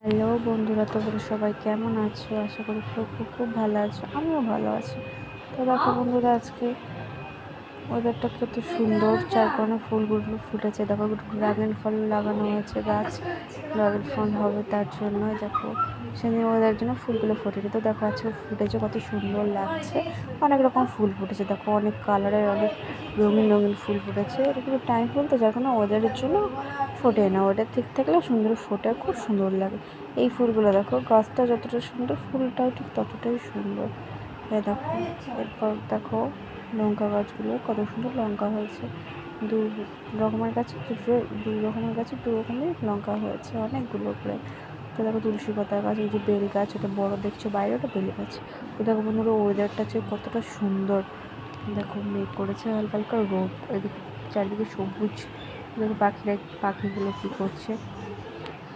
Hello বন্ধুরা, তোমরা সবাই কেমন আছো? আশা করি খুব খুব খুব ভালো আছো। আমিও ভালো আছি। তো দেখো বন্ধুরা, আজকে ওয়েদারটা কত সুন্দর, চার কোণে ফুলগুলো ফুটেছে। দেখো ড্রাগন ফল লাগানো হয়েছে, গাছ ড্রাগন ফল হবে তার জন্য। দেখো সেদিন ওয়েদার জন্য ফুলগুলো ফুটেছে। তো দেখো আজকে ফুটেছে, কত সুন্দর লাগছে। অনেক রকম ফুল ফুটেছে, দেখো অনেক কালারের, অনেক রঙিন রঙিন ফুল ফুটেছে। এরকম টাইম ফুল তো, যার কোনো ওয়েদারের জন্য ফোটে না। ওয়েদার ঠিক থাকলে সুন্দর ফোটে, খুব সুন্দর লাগে এই ফুলগুলো। দেখো গাছটা যতটা সুন্দর, ফুলটাও ঠিক ততটাই সুন্দর। দেখো এরপর দেখো লঙ্কা গাছগুলো কত সুন্দর লঙ্কা হয়েছে। দু রকমের গাছে দু রকমের গাছে দু রকমের লঙ্কা হয়েছে, অনেকগুলো করে। তো দেখো তুলসী পাতা গাছ, এই যে বেল গাছ, ওটা বড় দেখছো বাইরে, ওটা বেল গাছ। তো দেখো বন্ধুরা, ওয়েদারটা হচ্ছে কতটা সুন্দর। দেখো মেঘ করেছে, হালকা হালকা রোদ, এদিকে চারিদিকে সবুজ। দেখো পাখিগুলো কী করছে,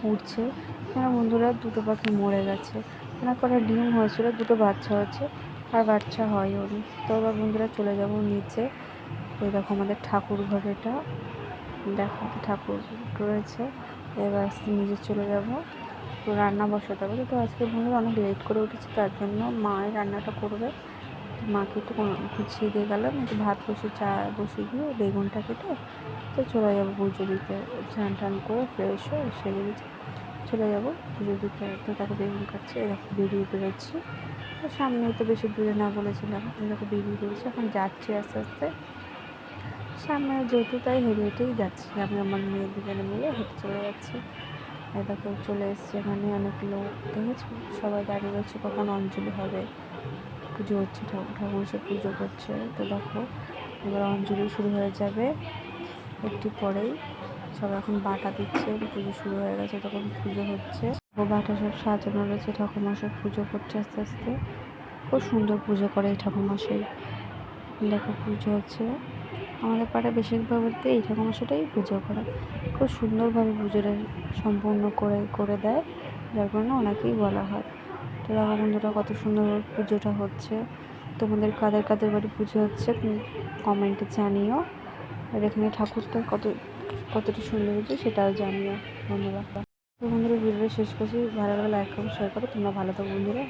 উড়ছে। হ্যাঁ বন্ধুরা, দুটো পাখি মরে গেছে। ওনার পরে ডিম হয়েছিল, দুটো বাচ্চা হয়েছে, আর বাচ্চা হয়ও নি। তো এবার বন্ধুরা চলে যাব নিচে। এই দেখো আমাদের ঠাকুর ঘর, এটা দেখো ঠাকুর রয়েছে। এবার নিচে চলে যাব, তো রান্না বসাতে হবে। তো আজকে বন্ধুরা অনেক লেট করে উঠেছে, তার জন্য মাই রান্নাটা করবে। মাকে একটু গুছিয়ে দিয়ে গেলাম, একটু ভাত বসিয়ে দিয়ে বেগুনটা কেটে তো চলে যাবো পুজো দিতে। স্নান টান করে ফ্রেশ হয়ে সেরে চলে যাব পুজো দিতে। তো তাকে বেগুন কাটছে, এরকম বেরিয়ে বেরোচ্ছি। তো সামনেই তো, বেশি দূরে না বলেছিলাম, এরকম বেরিয়ে বেরোচ্ছি। এখন যাচ্ছি আস্তে আস্তে সামনে, যেহেতু তাই হেঁটে হেঁটেই যাচ্ছি। আমি আমার মেয়ে দুজনে মিলে হেঁটে চলে যাচ্ছি। দেখো চলে এসছি, এখানে অনেক লোক দেখেছি, সবাই দাঁড়িয়ে রয়েছে, কখন অঞ্জলি হবে। পুজো হচ্ছে, ঠাকুর সে পুজো করছে। তো দেখো এবার অঞ্জলি শুরু হয়ে যাবে একটু পরেই। সব এখন বাটা দিচ্ছে, পুজো শুরু হয়ে গেছে, তখন পুজো হচ্ছে। ও বাটা সব সাজানো রয়েছে, ঠাকুরমশাই পুজো করছে আস্তে আস্তে। খুব সুন্দর পুজো করে এই ঠাকুরমশাই। দেখো পুজো হচ্ছে, আমাদের পাড়ায় বেশিরভাগতে এই ঠাকুরমশাইটাই পুজো করে। খুব সুন্দরভাবে পুজোটা সম্পূর্ণ করে দেয়, যার কারণে ওনাকেই বলা হয়। তো দেখো বন্ধুরা, কত সুন্দরভাবে পুজোটা হচ্ছে। তোমাদের কাদের কাদের বাড়ি পুজো হচ্ছে কমেন্টে জানিও। আর এখানে ঠাকুরটা কতটা সুন্দর হচ্ছে সেটাও জানিও বন্ধুরা। তো বন্ধুরা, ভিডিওটা শেষ করছি। ভালো লাগলে লাইক করো, শেয়ার করো। তোমরা ভালো থাকো বন্ধুরা।